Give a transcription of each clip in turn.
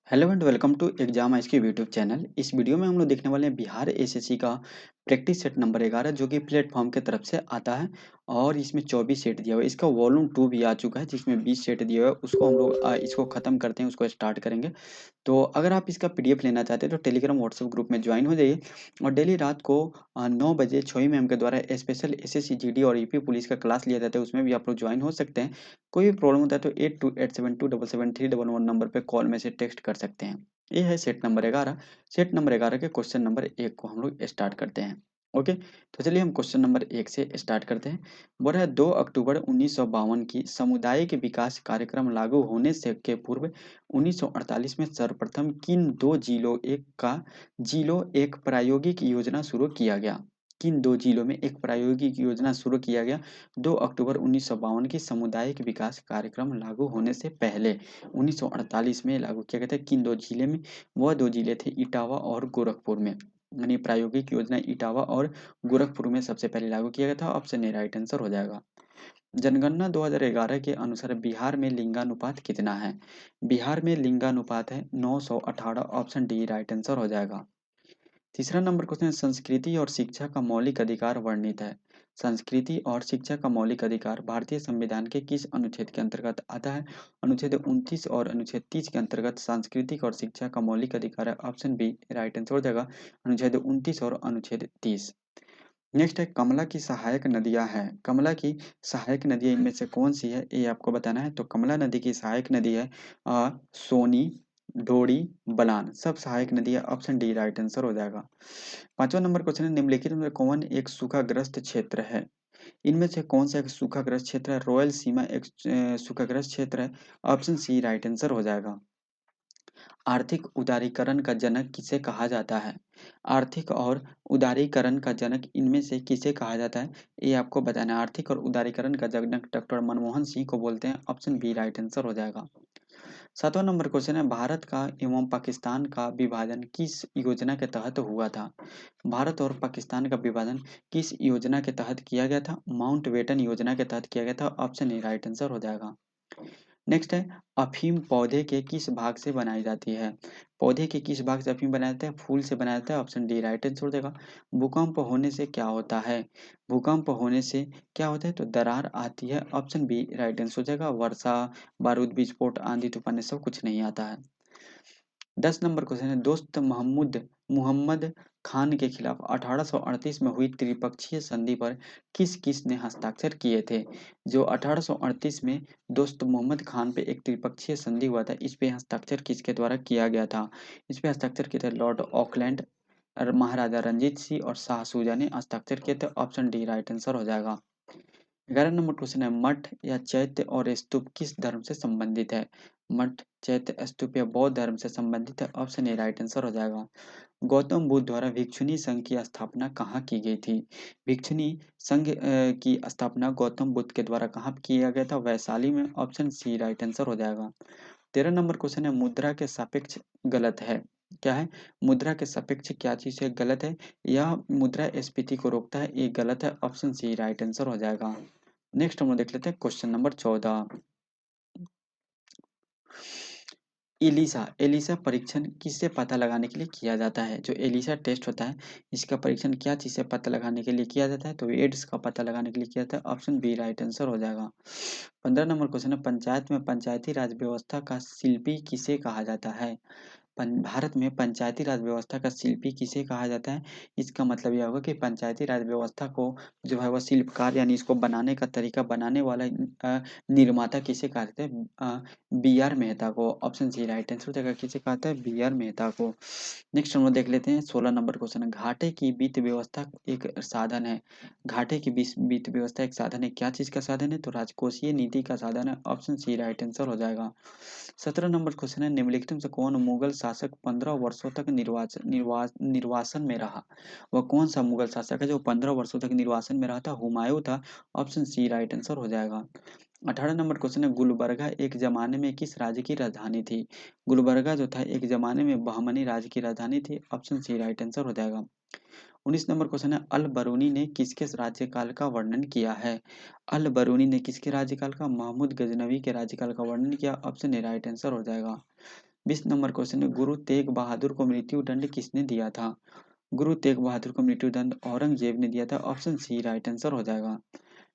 Hello and welcome to exam ice की YouTube channel. इस video में हम लोग देखने वाले हैं बिहार एसएससी का प्रैक्टिस सेट नंबर 11 जो कि प्लेटफॉर्म की तरफ से आता है और इसमें 24 सेट दिया हुआ है। इसका वॉल्यूम 2 भी आ चुका है जिसमें 20 सेट दिया हुआ है। उसको हम लोग इसको ख़त्म करते हैं, उसको स्टार्ट करेंगे। तो अगर आप इसका पीडीएफ लेना चाहते हैं तो टेलीग्राम व्हाट्सएप ग्रुप में ज्वाइन हो जाइए और डेली रात को 9 बजे छोई मैम के द्वारा स्पेशल एसएससी जीडी और ईपी पुलिस का क्लास लिया जाता है, उसमें भी आप लोग ज्वाइन हो सकते हैं। कोई भी प्रॉब्लम होता है तो 8287277311 नंबर पे कॉल में से टेक्स्ट कर सकते हैं। ये है सेट नंबर 11। सेट नंबर 11 के क्वेश्चन नंबर 1 को हम लोग स्टार्ट करते हैं। ओके, तो चलिए हम क्वेश्चन नंबर 1 से स्टार्ट करते हैं। बोल रहा है 2 अक्टूबर 1952 की सामुदायिक विकास कार्यक्रम लागू होने से के पूर्व 1948 में सर्वप्रथम किन दो जिलों एक प्रायोगिक योजना शुरू किया गया। किन दो जिलों में एक प्रायोगिक योजना शुरू किया गया 2 अक्टूबर 1952 की सामुदायिक विकास कार्यक्रम लागू होने से पहले 1948 में लागू किया गया था। किन दो जिले में? वह दो जिले थे इटावा और गोरखपुर में। यानी प्रायोगिक योजना इटावा और गोरखपुर में सबसे पहले लागू किया गया था। ऑप्शन ए राइट आंसर हो जाएगा। जनगणना 2011 के अनुसार बिहार में लिंगानुपात कितना है? बिहार में लिंगानुपात है 918। ऑप्शन डी राइट आंसर हो जाएगा। तीसरा नंबर क्वेश्चन है संस्कृति और शिक्षा का मौलिक अधिकार वर्णित है। संस्कृति और शिक्षा का मौलिक अधिकार भारतीय संविधान के किस अनुच्छेद के अंतर्गत आता है? अनुच्छेद 29 और अनुच्छेद 30 के अंतर्गत सांस्कृतिक और शिक्षा का मौलिक अधिकार है। ऑप्शन बी राइट आंसर हो जाएगा, अनुच्छेद 29 और अनुच्छेद 30। नेक्स्ट है कमला की सहायक नदियां हैं। कमला की सहायक नदियां इनमें से कौन सी है, ये आपको बताना है। तो कमला नदी की सहायक नदी है सोनी, ढोड़ी, बलान, सब सहायक नदी है। ऑप्शन डी राइट आंसर हो जाएगा। पांचवा नंबर क्वेश्चन है निम्नलिखित में कौन एक सूखाग्रस्त क्षेत्र है? इनमें से कौन सा एक सूखाग्रस्त क्षेत्र है? रॉयल सीमा एक सूखाग्रस्त क्षेत्र है। ऑप्शन सी राइट आंसर हो जाएगा। आर्थिक उदारीकरण का जनक किसे कहा जाता है? आर्थिक और उदारीकरण का जनक इनमें से किसे कहा जाता है, ये आपको बताना है। आर्थिक और उदारीकरण का जनक डॉक्टर मनमोहन सिंह को बोलते हैं। ऑप्शन बी राइट आंसर हो जाएगा। सातवां नंबर क्वेश्चन है भारत का एवं पाकिस्तान का विभाजन किस योजना के तहत हुआ था? भारत और पाकिस्तान का विभाजन किस योजना के तहत किया गया था? माउंटबेटन योजना के तहत किया गया था। ऑप्शन ए राइट आंसर हो जाएगा। नेक्स्ट है अफीम पौधे के किस भाग से बनाई जाती है? पौधे के किस भाग से अफीम बनाया जाता है? फूल से बनाया जाता है। ऑप्शन डी राइट आंसर हो जाएगा। भूकंप होने से क्या होता है? भूकंप होने से क्या होता है? तो दरार आती है। ऑप्शन बी राइट आंसर हो जाएगा। वर्षा, बारूद विस्फोट, आंधी तूफान ये सब कुछ नहीं आता है। 10 नंबर क्वेश्चन है दोस्त मोहम्मद मोहम्मद खान के खिलाफ 1838 में हुई त्रिपक्षीय संधि पर किस किस ने हस्ताक्षर किए थे? जो 1838 में दोस्त मोहम्मद खान पे एक त्रिपक्षीय संधि हुआ था, इस पे हस्ताक्षर किसके द्वारा किया गया था? इस पे हस्ताक्षर किए थे लॉर्ड ऑकलैंड, महाराजा रंजीत सिंह और शाह सूजा ने हस्ताक्षर किए थे। ऑप्शन डी राइट आंसर हो जाएगा। 11 नंबर क्वेश्चन है मठ या चैत्य और स्तूप किस धर्म से संबंधित है? मठ, चैत्य, स्तूप या बौद्ध धर्म से संबंधित है। ऑप्शन ए राइट आंसर हो जाएगा। गौतम बुद्ध द्वारा भिक्षुनी संघ की स्थापना कहाँ की गई थी? भिक्षुनी संघ की स्थापना गौतम बुद्ध के द्वारा कहाँ किया गया था? वैशाली में। ऑप्शन सी राइट आंसर हो जाएगा। 13 नंबर क्वेश्चन है मुद्रा के सापेक्ष गलत है। क्या है? मुद्रा के सापेक्ष क्या चीज है गलत है? यह मुद्रास्फीति को रोकता है, ये गलत है। ऑप्शन सी राइट आंसर हो जाएगा। नेक्स्ट हम लोग देख लेते हैं क्वेश्चन नंबर 14। एलिसा एलिसा परीक्षण किससे पता लगाने के लिए किया जाता है? जो एलिसा टेस्ट होता है इसका परीक्षण क्या चीज़ से पता लगाने के लिए किया जाता है? तो एड्स का पता लगाने के लिए किया जाता है। ऑप्शन बी राइट आंसर हो जाएगा। 15 नंबर क्वेश्चन है पंचायत में पंचायती राज व्यवस्था का शिल्पी किसे कहा जाता है? भारत में पंचायती राज व्यवस्था का शिल्पी किसे कहा जाता है? इसका मतलब यह होगा कि पंचायती राज व्यवस्था को जो है वह शिल्पकार यानी इसको बनाने का तरीका बनाने वाला निर्माता किसे कहते हैं? बी आर मेहता को। ऑप्शन सी राइट आंसर हो जाएगा। किसे कहता है? बी आर मेहता को। नेक्स्ट हम लोग देख लेते हैं 16 नंबर क्वेश्चन है घाटे की वित्त व्यवस्था एक साधन है। घाटे की वित्त व्यवस्था एक साधन है, क्या चीज का साधन है? तो राजकोषीय नीति का साधन है। ऑप्शन सी राइट आंसर हो जाएगा। 17 नंबर क्वेश्चन है निम्नलिखित में से कौन मुगल शासक 15 वर्षों तक निर्वासन में रहा? वह कौन सा मुगल शासक है जो 15 वर्षों तक निर्वासन में रहा था? हुमायूं था। ऑप्शन सी राइट आंसर हो जाएगा। 18 नंबर क्वेश्चन है गुलबर्गा एक जमाने में किस राज्य की राजधानी थी? गुलबर्गा जो था एक जमाने में बहमनी राज्य की राजधानी थी। ऑप्शन सी राइट आंसर हो जाएगा। 19 नंबर क्वेश्चन है अल बरूनी ने किसके राज्यकाल का वर्णन किया है? अल बरूनी ने किसके राज्यकाल का? महमूद गजनवी के राज्यकाल का वर्णन किया। ऑप्शन ए राइट आंसर हो जाएगा। 20 नंबर क्वेश्चन है, गुरु तेग बहादुर को मृत्यु दंड किसने दिया था? गुरु तेग बहादुर को मृत्यु दंड औरंगजेब ने दिया था। ऑप्शन सी राइट आंसर हो जाएगा।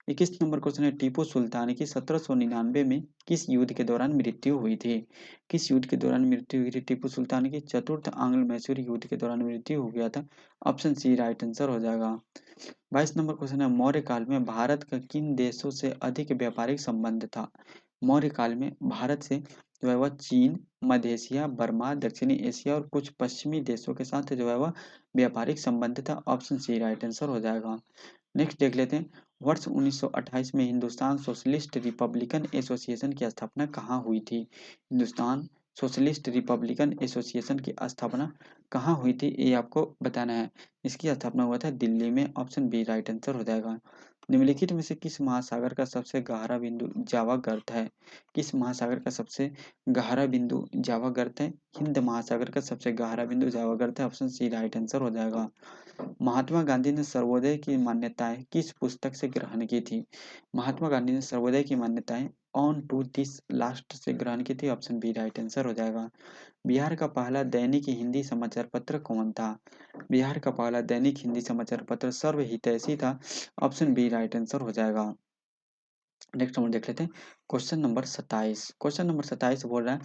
21 नंबर क्वेश्चन है, टीपू सुल्तान की 1799 में किस युद्ध के दौरान मृत्यु हुई थी? किस युद्ध के दौरान मृत्यु हुई थी टीपू सुल्तान की? चतुर्थ आंग्ल मैसूर युद्ध के दौरान मृत्यु हो गया था। ऑप्शन सी राइट आंसर हो जाएगा। 22 नंबर क्वेश्चन है, मौर्य काल में भारत का किन देशों से अधिक व्यापारिक संबंध था? मौर्य काल में भारत से जो है वह चीन, मध्य एशिया, बर्मा, दक्षिणी एशिया और कुछ पश्चिमी देशों के साथ जो है वह व्यापारिक संबंध था। ऑप्शन सी राइट आंसर हो जाएगा। नेक्स्ट देख लेते हैं, वर्ष 1928 में हिंदुस्तान सोशलिस्ट रिपब्लिकन एसोसिएशन की स्थापना कहाँ हुई थी? हिंदुस्तान सोशलिस्ट रिपब्लिकन एसोसिएशन की स्थापना कहाँ हुई थी, ये आपको बताना है। इसकी स्थापना हुआ था दिल्ली में। ऑप्शन बी राइट आंसर हो जाएगा। निम्नलिखित में से किस महासागर का सबसे गहरा बिंदु जावा गर्त है? किस महासागर का सबसे गहरा बिंदु जावा गर्त है? हिंद महासागर का सबसे गहरा बिंदु जावा गर्त है। ऑप्शन सी राइट आंसर हो जाएगा। महात्मा गांधी ने सर्वोदय की मान्यताएं किस पुस्तक से ग्रहण की थी? महात्मा गांधी ने सर्वोदय की मान्यताएं ऑन टू दिस लास्ट से ग्रहण की थी। ऑप्शन बी राइट आंसर हो जाएगा। बिहार का पहला दैनिक हिंदी समाचार पत्र कौन था? बिहार का पहला दैनिक हिंदी समाचार पत्र सर्व हितैषी था। ऑप्शन बी राइट आंसर हो जाएगा। नेक्स्ट हम देख लेते हैं, क्वेश्चन नंबर 27। क्वेश्चन नंबर 27 बोल रहा है,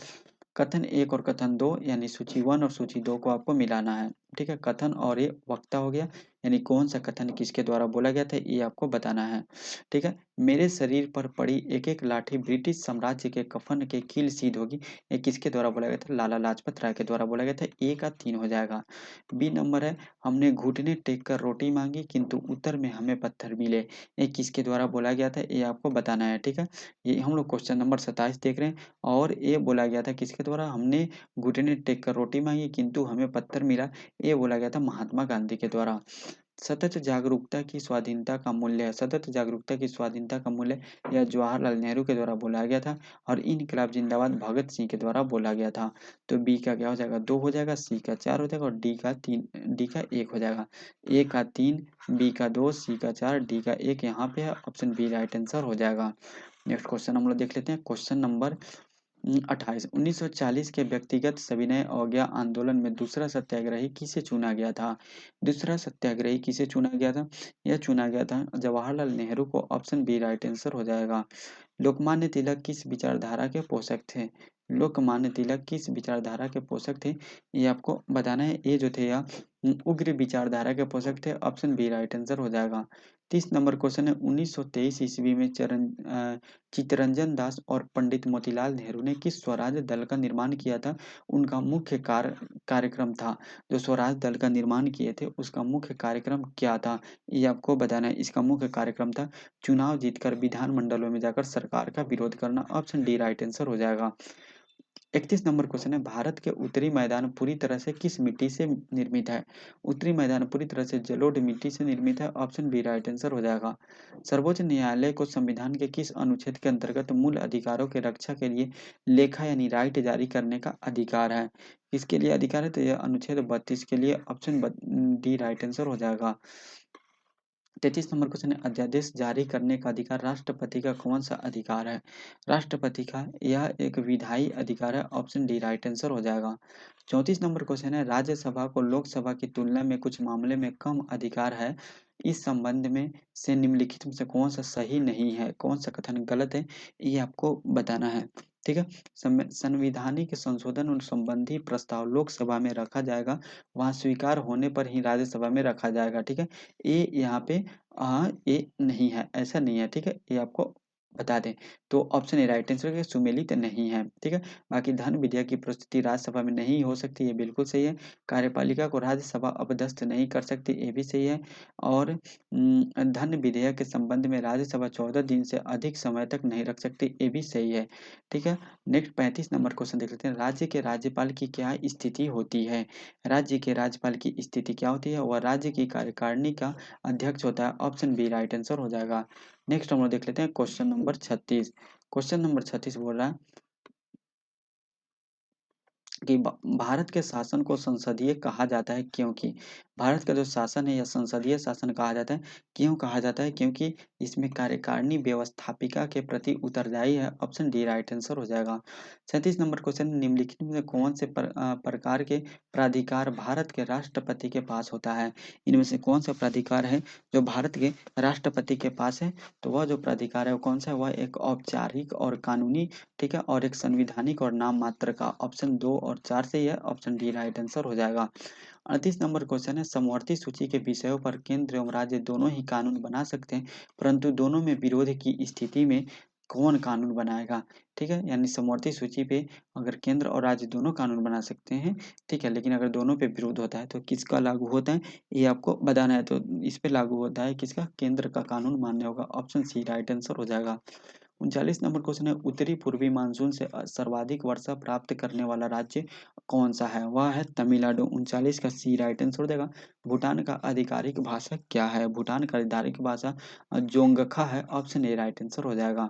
कथन एक और कथन दो यानी सूची वन और सूची दो को आपको मिलाना है। ठीक है, कथन और ये वक्ता हो गया, यानी कौन सा कथन किसके द्वारा बोला गया था ये आपको बताना है। ठीक है, मेरे शरीर पर पड़ी एक एक लाठी ब्रिटिश साम्राज्य के कफन के कील सीध होगी, ये किसके द्वारा बोला गया था? लाला लाजपत राय के द्वारा बोला गया था। ए का 3 हो जाएगा। बी नंबर है, हमने घुटने टेक कर रोटी मांगी किंतु उत्तर में हमें पत्थर मिले, ये किसके द्वारा बोला गया था ये आपको बताना है। ठीक है, ये हम लोग क्वेश्चन नंबर 27 देख रहे हैं और ये बोला गया था किसके द्वारा? हमने घुटने टेक कर रोटी मांगी किंतु हमें पत्थर मिला, ये बोला गया था महात्मा गांधी के द्वारा। सतत जागरूकता की स्वाधीनता का मूल्य है, सतत जागरूकता की स्वाधीनता का मूल्य यह जवाहरलाल नेहरू के द्वारा बोला गया था और इनकलाब जिंदाबाद भगत सिंह के द्वारा बोला गया था। तो बी का क्या हो जाएगा? 2 हो जाएगा, सी का 4 हो जाएगा और डी का 1 हो जाएगा। ए का 3, बी का 2, सी का 4, डी का 1 यहाँ पे है। ऑप्शन बी राइट आंसर हो जाएगा। नेक्स्ट क्वेश्चन हम लोग देख लेते हैं, क्वेश्चन नंबर 28। 1940 के व्यक्तिगत सविनय अवज्ञा आंदोलन में दूसरा सत्याग्रही किसे चुना गया था? दूसरा सत्याग्रही किसे चुना गया था? यह चुना गया था जवाहरलाल नेहरू को। ऑप्शन बी राइट आंसर हो जाएगा। लोकमान्य तिलक किस विचारधारा के पोषक थे? लोकमान्य तिलक किस विचारधारा के पोषक थे, ये आपको बताना है। ये जो थे यह उग्र विचारधारा के पोषक थे। ऑप्शन बी राइट आंसर हो जाएगा। 30 नंबर क्वेश्चन है, 1923 ईस्वी में चित्तरंजन दास और पंडित मोतीलाल नेहरू ने किस स्वराज दल का निर्माण किया था? उनका मुख्य कार्यक्रम था, जो स्वराज दल का निर्माण किए थे उसका मुख्य कार्यक्रम क्या था, ये आपको बताना है। इसका मुख्य कार्यक्रम था चुनाव जीतकर विधानमंडलों में जाकर सरकार का विरोध करना। ऑप्शन डी राइट आंसर हो जाएगा। 31 नंबर क्वेश्चन है, भारत के उत्तरी मैदान पूरी तरह से किस मिट्टी से निर्मित है? उत्तरी मैदान पूरी तरह से जलोढ़ मिट्टी से निर्मित है। ऑप्शन बी राइट आंसर हो जाएगा। सर्वोच्च न्यायालय को संविधान के किस अनुच्छेद के अंतर्गत मूल अधिकारों के रक्षा के लिए लेखा यानी राइट जारी करने का अधिकार है? किसके लिए अधिकार है? तो यह अनुच्छेद 32 के लिए। ऑप्शन डी राइट आंसर हो जाएगा। 33 नंबर क्वेश्चन है, अध्यादेश जारी करने का अधिकार राष्ट्रपति का कौन सा अधिकार है? राष्ट्रपति का यह एक विधायी अधिकार है। ऑप्शन डी राइट आंसर हो जाएगा। 34 नंबर क्वेश्चन है, राज्यसभा को लोकसभा की तुलना में कुछ मामले में कम अधिकार है, इस संबंध में से निम्नलिखित में से कौन सा सही नहीं है, कौन सा कथन गलत है, ये आपको बताना है। ठीक है, संवैधानिक संशोधन और संबंधी प्रस्ताव लोकसभा में रखा जाएगा, वहां स्वीकार होने पर ही राज्यसभा में रखा जाएगा। ठीक है, ये यहाँ पे ये नहीं है, ऐसा नहीं है। ठीक है, ये आपको बता दें। तो ऑप्शन ए राइट आंसर है, सुमेलित नहीं है। ठीक है, बाकी धन विधेयक की प्रस्तुति राज्यसभा में नहीं हो सकती, ये बिल्कुल सही है। कार्यपालिका को राज्यसभा अपदस्थ नहीं कर सकती, ये भी सही है। और धन विधेयक के संबंध में राज्यसभा 14 दिन से अधिक समय तक नहीं रख सकती, ये भी सही है। ठीक है, नेक्स्ट 35 नंबर क्वेश्चन देख लेते हैं, राज्य के राज्यपाल की क्या स्थिति होती है? राज्य के राज्यपाल की स्थिति क्या होती है? वह राज्य की कार्यकारिणी का अध्यक्ष होता है। ऑप्शन बी राइट आंसर हो जाएगा। नेक्स्ट हम लोग देख लेते हैं, क्वेश्चन नंबर 36। क्वेश्चन नंबर 36 बोल रहा है, कि भारत के शासन को संसदीय कहा जाता है क्योंकि भारत का जो शासन है या संसदीय शासन कहा जाता है। क्यों कहा जाता है? क्योंकि इसमें कार्यकारिणी व्यवस्थापिका के प्रति उत्तरदायी है। ऑप्शन डी राइट आंसर हो जाएगा। 37 नंबर क्वेश्चन, निम्नलिखित में कौन से प्रकार के प्राधिकार भारत के राष्ट्रपति के पास होता है? इनमें से कौन सा प्राधिकार है जो भारत के राष्ट्रपति के पास है? तो वह जो प्राधिकार है वो कौन सा है? वह एक औपचारिक और कानूनी, ठीक है, और एक संवैधानिक और नाम मात्र का। ऑप्शन 2 और 4 से ही है। ऑप्शन डी राइट आंसर हो जाएगा। 38 नंबर क्वेश्चन है, समवर्ती सूची के विषयों पर केंद्र एवं राज्य दोनों ही कानून बना सकते हैं, परंतु दोनों में विरोध की स्थिति में कौन कानून बनाएगा? ठीक है, यानी समवर्ती सूची पे अगर केंद्र और राज्य दोनों कानून बना सकते हैं, ठीक है, लेकिन अगर दोनों पे विरोध होता है तो किसका लागू होता है ये आपको बताना है। तो इस पे लागू होता है किसका? केंद्र का कानून मान्य होगा। ऑप्शन सी राइट आंसर हो जाएगा। 39 नंबर क्वेश्चन है, उत्तरी पूर्वी मानसून से सर्वाधिक वर्षा प्राप्त करने वाला राज्य कौन सा है? वह है तमिलनाडु। 39 का सी राइट आंसर हो जाएगा। भूटान का आधिकारिक भाषा क्या है? भूटान का आधिकारिक भाषा जोंगखा है। ऑप्शन ए राइट आंसर हो जाएगा।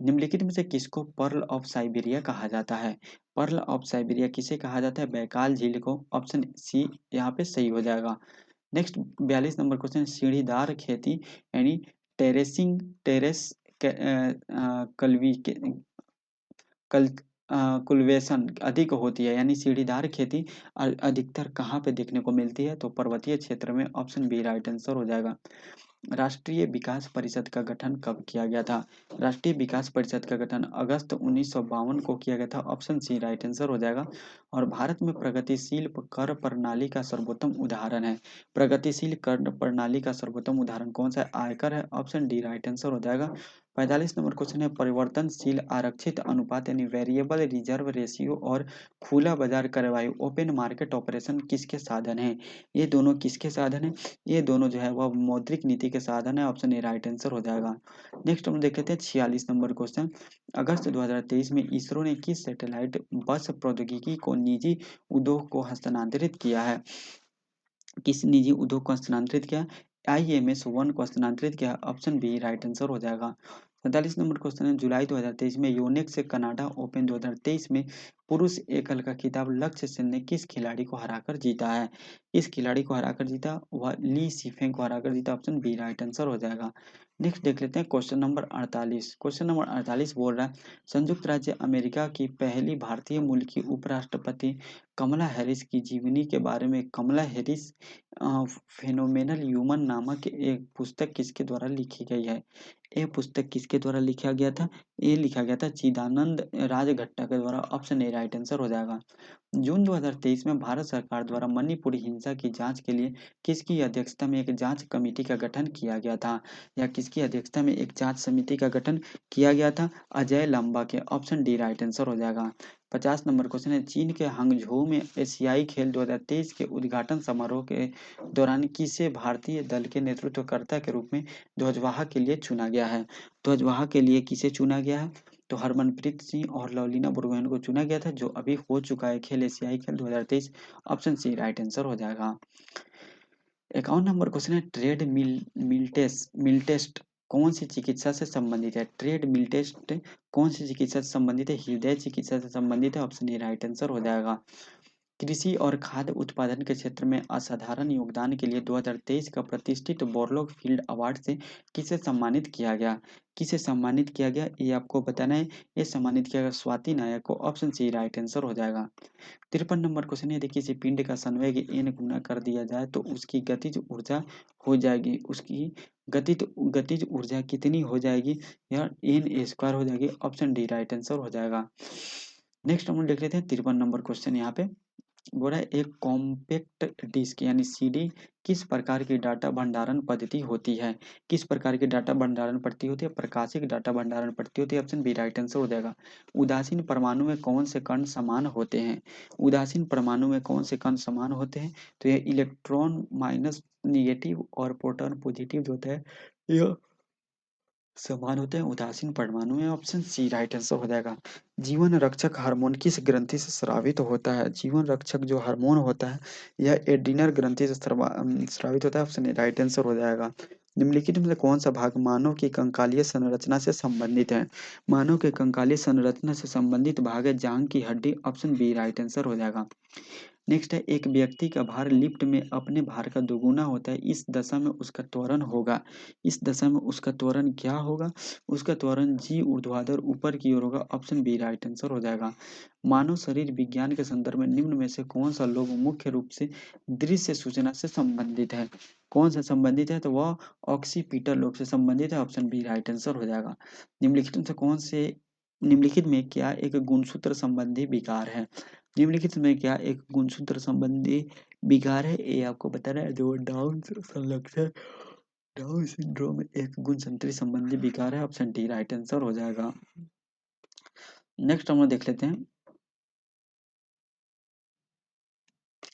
निम्नलिखित में से किसको पर्ल ऑफ साइबेरिया कहा जाता है? पर्ल ऑफ साइबेरिया किसे कहा जाता है? बैकाल झील को। ऑप्शन सी यहाँ पे सही हो जाएगा। नेक्स्ट 42 नंबर क्वेश्चन, सीढ़ीदार खेती यानी टेरेसिंग, टेरेस कल्वी के कल कुलवेशन अधिक होती है, यानी सीढ़ीदार खेती अधिकतर कहाँ पे देखने को मिलती है? तो पर्वतीय क्षेत्र में। ऑप्शन बी राइट आंसर हो जाएगा। राष्ट्रीय विकास परिषद का गठन कब किया गया था? राष्ट्रीय विकास परिषद का गठन अगस्त 1952 को किया गया था। ऑप्शन सी राइट आंसर हो जाएगा। और भारत में प्रगतिशील कर प्रणाली का सर्वोत्तम उदाहरण है। प्रगतिशील कर प्रणाली का सर्वोत्तम उदाहरण कौन सा है? आयकर है। ऑप्शन डी राइट आंसर हो जाएगा। 45 नंबर क्वेश्चन है, परिवर्तनशील आरक्षित अनुपात यानी वेरिएबल रिजर्व रेशियो और खुला बाजार कार्यवाही ओपन मार्केट ऑपरेशन किसके साधन है? ये दोनों किसके साधन है? ये दोनों जो है वह मौद्रिक नीति के साधन है। ऑप्शन ए राइट आंसर हो जाएगा। नेक्स्ट हम देख लेते हैं 46 नंबर क्वेश्चन, अगस्त 2023 में इसरो ने किस सैटेलाइट बस प्रौद्योगिकी को निजी उद्योग को हस्तांतरित किया है? किस निजी उद्योग को हस्तांतरित किया? IMS-1 को हस्तांतरित किया। ऑप्शन बी राइट आंसर हो जाएगा। 47 नंबर क्वेश्चन है, जुलाई 2023 में योनेक्स कनाडा ओपन 2023 में पुरुष एकल का खिताब लक्ष्य सेन ने किस खिलाड़ी को हराकर जीता है? इस खिलाड़ी को हराकर जीता, वह ली सीफेंग को हराकर जीता। ऑप्शन बी राइट आंसर हो जाएगा। नेक्स्ट देख लेते हैं क्वेश्चन नंबर 48। क्वेश्चन नंबर 48 बोल रहा है, संयुक्त राज्य अमेरिका की पहली भारतीय मूल की उपराष्ट्रपति कमला हैरिस की जीवनी के बारे में कमला हैरिस फेनोमेनल ह्यूमन नामक एक पुस्तक किसके द्वारा लिखी गई है? ये पुस्तक किसके द्वारा लिखा गया था? ये लिखा गया था चिदानंद राजघट्टा के द्वारा। ऑप्शन ए राइट आंसर हो जाएगा। जून 2023 में भारत सरकार द्वारा मणिपुरी हिंसा की जांच के लिए किसकी अध्यक्षता में एक जांच कमेटी का गठन किया गया था? या किसकी अध्यक्षता में एक जांच समिति का गठन किया गया था? अजय लांबा के। ऑप्शन डी राइट आंसर हो जाएगा। 50 नंबर क्वेश्चन है, चीन के हांगझोउ में एशियाई खेल 2023 के उद्घाटन समारोह के दौरान किसे भारतीय दल के नेतृत्वकर्ता के रूप में ध्वजवाहक के लिए चुना गया है? ध्वजवाहक के लिए किसे चुना गया है? तो हरमनप्रीत सिंह और लवलीना बोरगोहेन को चुना गया था, जो अभी हो चुका है खेल, एशियाई खेल 2023। ऑप्शन सी राइट आंसर हो जाएगा। 51 नंबर क्वेश्चन है, ट्रेड मिल टेस्ट कौन सी चिकित्सा से संबंधित है? ट्रेड मिल टेस्ट कौन सी चिकित्सा से संबंधित है? हृदय चिकित्सा से संबंधित है। ऑप्शन ए राइट आंसर हो जाएगा। कृषि और खाद्य उत्पादन के क्षेत्र में असाधारण योगदान के लिए 2023 का प्रतिष्ठित बोरलॉग फील्ड अवार्ड से किसे सम्मानित किया गया? किसे सम्मानित किया गया ये आपको बताना है। ये सम्मानित किया गया स्वाति नायक को। ऑप्शन सी राइट आंसर हो जाएगा। 53 नंबर क्वेश्चन है, यदि किसी पिंड का संवेग n गुना कर दिया जाए तो उसकी गतिज ऊर्जा हो जाएगी, उसकी गतिज ऊर्जा कितनी हो जाएगी? यह n स्क्वायर हो जाएगी। ऑप्शन डी राइट आंसर हो जाएगा। नेक्स्ट हम देख लेते हैं 53 नंबर क्वेश्चन। यहाँ पे बोल रहा है, एक कॉम्पैक्ट डिस्क यानी सीडी किस प्रकार की डाटा भंडारण पद्धति होती है? किस प्रकार की डाटा भंडारण पद्धति होती है? प्रकाशिक डाटा भंडारण पद्धति होती है। ऑप्शन बी राइट आंसर हो जाएगा। उदासीन परमाणु में कौन से कण समान होते हैं? उदासीन परमाणु में कौन से कण समान होते हैं? तो यह इलेक्ट्रॉन माइनस निगेटिव और प्रोटॉन पॉजिटिव जो होता है यह समान होते हैं उदासीन परमाणु में। ऑप्शन सी राइट आंसर हो जाएगा। जीवन रक्षक हार्मोन किस ग्रंथि से स्रावित होता है? जीवन रक्षक जो हार्मोन होता है यह एड्रीनल ग्रंथि से स्रावित होता है। ऑप्शन ए राइट आंसर हो जाएगा। निम्नलिखित में से कौन-सा भाग मानव की कंकालीय संरचना से संबंधित है? मानव के कंकालीय संरचना से संबंधित भाग है जांघ की हड्डी, ऑप्शन बी राइट आंसर हो जाएगा। नेक्स्ट है, एक व्यक्ति का भार लिफ्ट में अपने भार का दोगुना होता है, इस दशा में उसका त्वरण होगा। इस दशा में उसका त्वरण क्या होगा? उसका त्वरण जी ऊर्ध्वाधर ऊपर की ओर होगा, ऑप्शन बी राइट आंसर हो जाएगा। मानव शरीर विज्ञान के संदर्भ में निम्न में से कौन सा लोग मुख्य रूप से दृश्य सूचना से संबंधित है? कौन सा संबंधित है? तो वह ऑक्सीपिटल लोग से संबंधित है, ऑप्शन बी राइट आंसर हो जाएगा। निम्नलिखित में से कौन से निम्नलिखित में क्या एक गुणसूत्र संबंधी विकार है? निम्नलिखित में क्या एक गुणसूत्र संबंधी विकार है? ये आपको बताना है, जो डाउन संलक्षण डाउन सिंड्रोम एक गुणसूत्री संबंधी विकार है, ऑप्शन डी राइट आंसर हो जाएगा। नेक्स्ट हम लोग देख लेते हैं।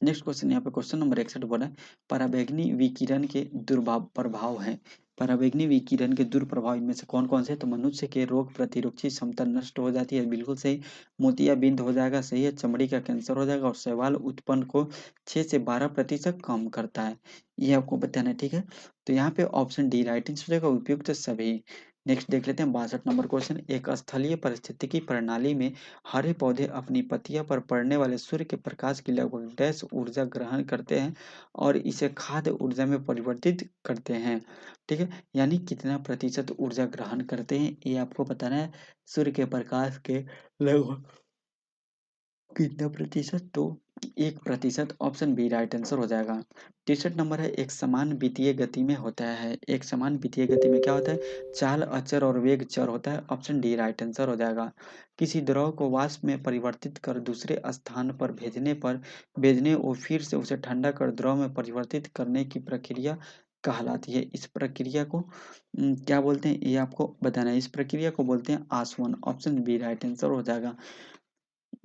नेक्स्ट क्वेश्चन, यहाँ पे क्वेश्चन नंबर 61 बोला है, पराबैंगनी विकिरण के दुष्प्रभाव है। पराबैंगनी विकिरण के दुष्प्रभाव इनमें से कौन कौन से? तो मनुष्य के रोग प्रतिरोधी क्षमता नष्ट हो जाती है, बिल्कुल सही। मोतियाबिंद हो जाएगा, सही है। चमड़ी का कैंसर हो जाएगा, और शैवाल उत्पन्न को 6 से 12% कम करता है। ये आपको बताना है, ठीक है। तो यहाँ पे ऑप्शन डी राइट आंसर हो जाएगा, उपयुक्त सभी। नेक्स्ट देख लेते हैं 62 नंबर क्वेश्चन, एक स्थलीय पारिस्थितिकी प्रणाली में हरे पौधे अपनी पत्तियों पर पड़ने वाले सूर्य के प्रकाश की लगभग डैश ऊर्जा ग्रहण करते हैं और इसे खाद्य ऊर्जा में परिवर्तित करते हैं, ठीक है। यानी कितना प्रतिशत ऊर्जा ग्रहण करते हैं, ये आपको बताना है। सूर्य के प्रकाश के लगभग कितना प्रतिशत? तो 1%, ऑप्शन बी राइट आंसर हो जाएगा। 63 नंबर है, एक समान वित्तीय गति में होता है। एक समान वित्तीय गति में क्या होता है? चाल अचर और वेग चर होता है, ऑप्शन डी राइट आंसर हो जाएगा। किसी द्रव को वाष्प में परिवर्तित कर दूसरे स्थान पर भेजने और फिर से उसे ठंडा कर द्रव में परिवर्तित करने की प्रक्रिया कहलाती है। इस प्रक्रिया को क्या बोलते हैं, ये आपको बताना है। इस प्रक्रिया को बोलते हैं आसवन, ऑप्शन बी राइट आंसर हो जाएगा।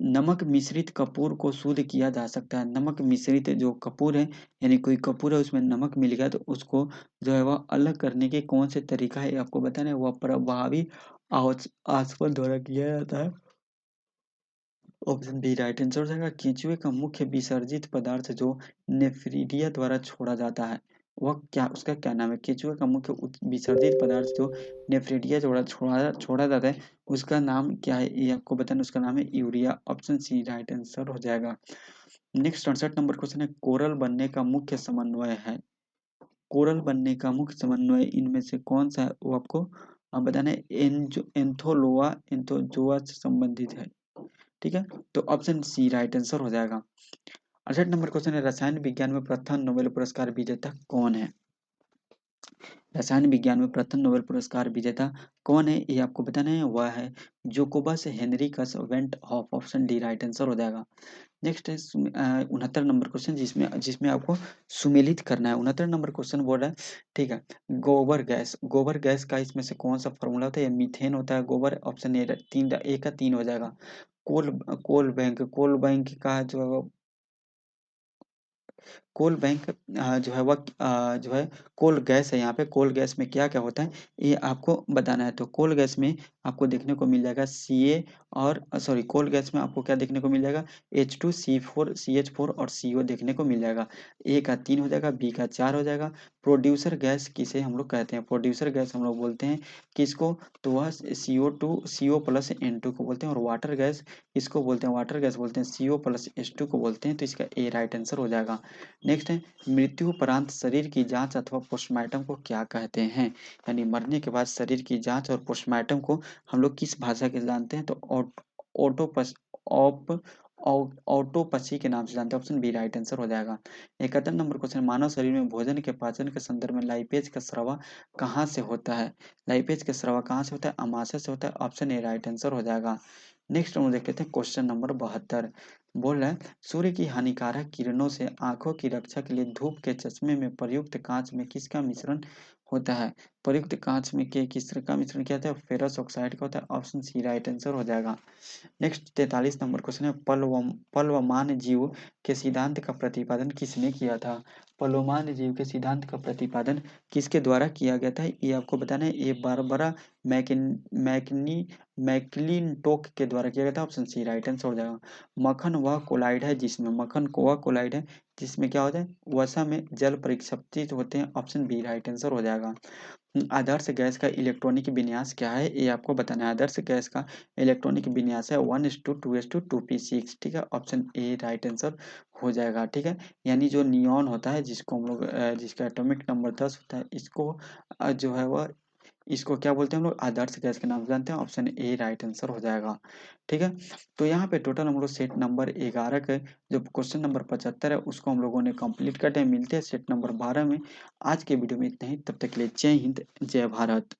नमक मिश्रित कपूर को शुद्ध किया जा सकता है। नमक मिश्रित जो कपूर है, यानी कोई कपूर है उसमें नमक मिल गया, तो उसको जो है वह अलग करने के कौन से तरीका है, ये आपको बताना है। वह प्रभावी आसवन द्वारा किया जाता है, ऑप्शन बी राइट आंसर हो जाएगा। केंचुए का मुख्य विसर्जित पदार्थ जो नेफ्रिडिया द्वारा छोड़ा जाता है, वह क्या, उसका क्या नाम है? केंचुए का मुख्य विसर्जित पदार्थ जो नेफ्रिडिया द्वारा छोड़ा छोड़ा जाता है, उसका नाम क्या है, ये आपको बताना। उसका नाम है urea, option C right answer हो जाएगा। नेक्स्ट 68 नंबर क्वेश्चन है, कोरल बनने का मुख्य समन्वय है। कोरल बनने का मुख्य समन्वय इनमें से कौन सा है, वो आपको बताना है। एंथोलोआ एंथोजोआ से संबंधित है, ठीक है। तो ऑप्शन सी राइट आंसर हो जाएगा। 68 नंबर क्वेश्चन है, रसायन विज्ञान में प्रथम नोबेल पुरस्कार विजेता कौन है? रसायन विज्ञान में प्रथम नोबेल पुरस्कार विजेता कौन है, ये आपको बताना है। वह है Jacobus Henricus van't Hoff, option D right answer हो जाएगा। नेक्स्ट है 69 नंबर क्वेश्चन, जिसमें जिसमें आपको सुमेलित करना है। 69 नंबर क्वेश्चन बोल रहा है, ठीक है। गोबर गैस का इसमें से कौन सा फॉर्मूला होता है? मीथेन होता है गोबर, ऑप्शन ए, तीन ए का 3 हो जाएगा। कोल कोल बैंक का कोल बैंक जो है वह जो है कोल गैस है। यहाँ पे कोल गैस में क्या क्या होता है, ये आपको बताना है। तो कोल गैस में आपको देखने को मिल जाएगा सी ए, और सॉरी, कोल गैस में आपको क्या देखने को मिल जाएगा? H2C4 CH4 और CO देखने को मिल जाएगा। ए का 3 हो जाएगा, बी का 4 हो जाएगा। प्रोड्यूसर गैस किसे हम लोग कहते हैं? प्रोड्यूसर गैस हम लोग बोलते हैं किसको? तो वह CO+N2 को बोलते हैं। और वाटर गैस इसको बोलते हैं, वाटर गैस बोलते हैं, CO+H2 को बोलते हैं। तो इसका ए राइट आंसर हो जाएगा। नेक्स्ट है, मृत्युपरांत शरीर की जांच अथवा पोस्टमार्टम को क्या कहते हैं? यानी मरने के बाद शरीर की जांच और पोस्टमार्टम को हम लोग किस भाषा के जानते हैं? तो ऑटोपस ऑप ऑटोपसी के नाम से जानते हैं, ऑप्शन बी राइट आंसर हो जाएगा। 71 नंबर क्वेश्चन, मानव शरीर में भोजन के पाचन के संदर्भ में लाइपेज का स्राव कहाँ से होता है? लाइपेज का स्राव कहाँ से होता है? अमाशय से होता है, ऑप्शन ए राइट आंसर हो जाएगा। नेक्स्ट हम देख लेते हैं क्वेश्चन नंबर 72। बोल रहा है, सूर्य की हानिकारक किरणों से आंखों की रक्षा के लिए धूप के चश्मे में प्रयुक्त कांच में किसका मिश्रण होता है? प्रयुक्त कांच में के किस तरह का मिश्रण किया जाता है? फेरस ऑक्साइड का होता है, ऑप्शन सी राइट आंसर हो जाएगा। नेक्स्ट 43 नंबर क्वेश्चन है, प्लवमान जीव के सिद्धांत का प्रतिपादन किसने किया था? प्लवमान जीव के सिद्धांत का प्रतिपादन किसके द्वारा किया गया था, ये आपको बताना है। ये बारबरा मैकनी मैकलिनटोक के द्वारा किया गया था, ऑप्शन सी राइट आंसर हो जाएगा। मक्खन वह कोलाइड है जिसमें जिसमें क्या होता है, वसा में जल परिक्षेपित होते हैं, ऑप्शन बी राइट आंसर हो जाएगा। आदर्श गैस का इलेक्ट्रॉनिक विन्यास क्या है, ये आपको बताना है। आदर्श गैस का इलेक्ट्रॉनिक विन्यास है 1:2:2p6, ठीक है, ऑप्शन ए राइट आंसर हो जाएगा, ठीक है। यानी जो नियॉन होता है, जिसको हम लोग जिसका एटॉमिक नंबर 10 होता है, इसको जो है वह इसको क्या बोलते हैं हम लोग, आदर्श गैस के नाम से जानते हैं, ऑप्शन ए राइट आंसर हो जाएगा, ठीक है। तो यहाँ पे टोटल हम लोग सेट नंबर 11 के जो क्वेश्चन नंबर 75 है उसको हम लोगों ने कंप्लीट करते हैं। मिलते हैं सेट नंबर 12 में। आज के वीडियो में इतना ही, तब तक के लिए जय हिंद, जय भारत।